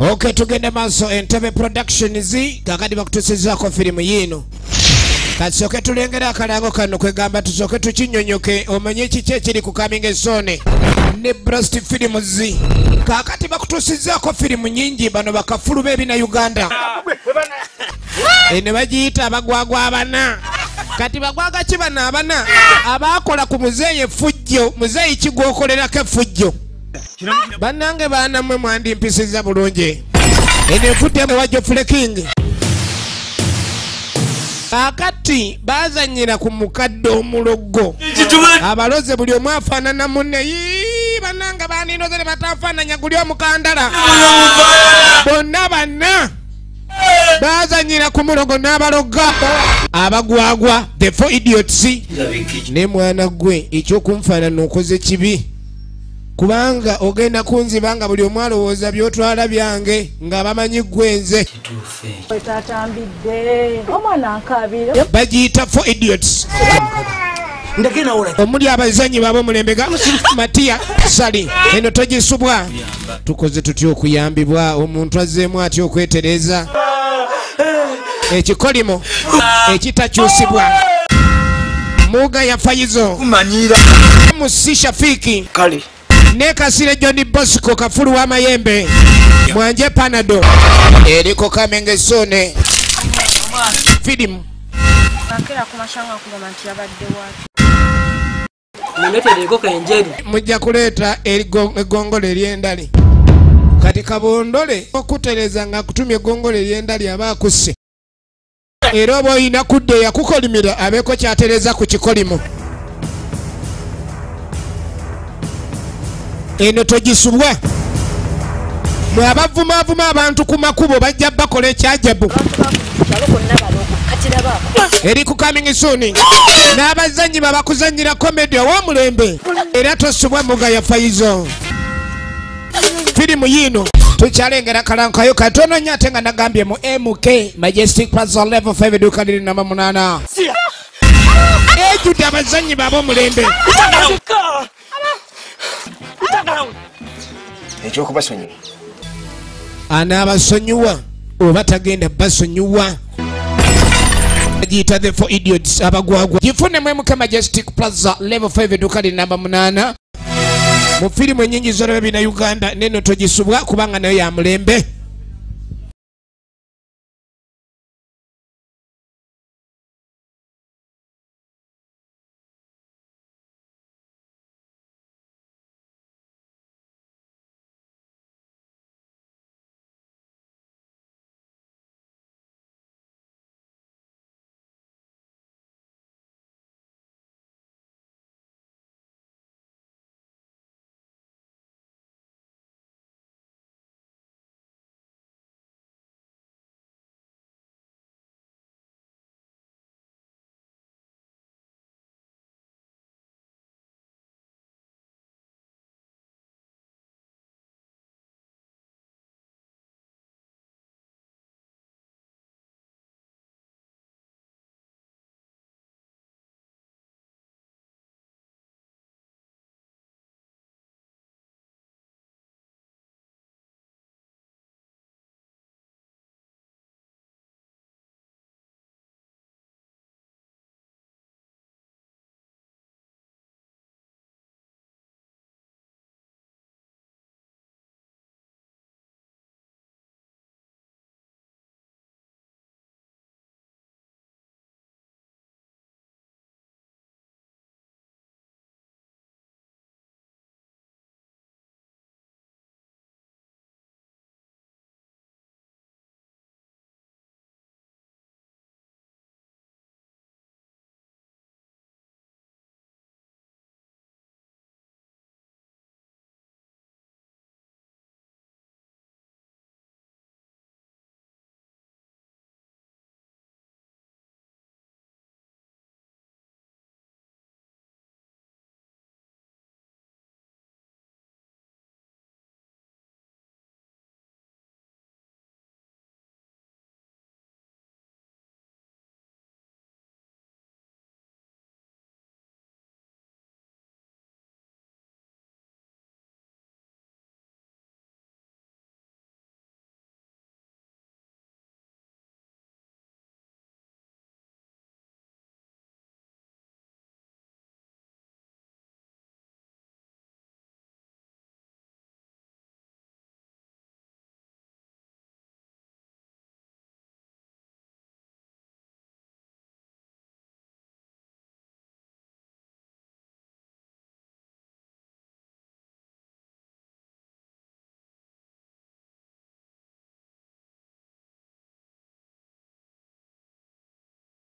Okay, tugende maaso Entebbe Productions kakati bakutusizaako firimu yino. Kasooke tulengera akalango kano kwegamba tusooke tukinyonyoke omanye kiki ekiri ku Coming Soon ne Blast Films. Kakati bakutusizaako firimu nyingi bano bakafulu b'ebina Uganda. Ne bagiyita abagwagwa abana. Kati bagwaga ki bano abana abakola ku muzeeyi effujjo, muzeeyi kigwokolerako effujjo. Banange baana mwe mwandimpisiza bulungi. Ene futte mwe wajjo fleking. Kakati bazanyira ku mukadde omulogo. Abaloze buli omu afaanana munne. Banange baninozere batafaananya guli omukandala. Bonna banna bazanyira ku mulogo n'abaloga. Abagwagwa the four idiots. Ne mwana gwe ekyokunfaanana okoze kibi. Kubanga ogenda kunzibanga buli omu alowooza byotwala byange nga bamanyi gwenze. Bagiyita for idiots. Omuli abazanyi baabo mulembe ga Matiya Sali. Eno togisubwa. Tukoze tutya okuyambibwa omuntu azzeemu atya okwetereza ekikolimo ekitakyusibwa. Muga ya Fayizo Musi Shafiki ne Kasire John Bosco kafulu wa Mayembe Mwanje Panado eriko Coming Soon film akera kumashanga kuba nti abadde watu nimete liko kenjeri mujja kuleta egongole lyendali kati kabondole okutereza nga kutumye egongole lyendali abakusse era oba oyina kudde yakukolimira abeko kyatereza ku kikolimo. Eno togisubwa mwe abavumavuma abantu ku makubo bajja bakola ekyajabu eri ku Coming Soon n'abazanyi babakuzanyira komedi ow'omulembe era tosubwa Muga ya Fayizo. Firimu yino tukyalengera kalankayo katono nnyo ate nga nagambye mu MK Majestic Plaza level 5 eduuka liri namba 8 ejjudde abazanyi b'ab'omulembe. Ekyokubasonyiwa anaabasonyiwa oba tagenda basonyiwa. Bagiyita the four idiots abagwagwa. Gifune mu MK Majestic Plaza level 5 eduuka liri namba 8 mu firimu ennyingi z'olaba bina Uganda neno togisubwa kubanga nayo ya mulembe.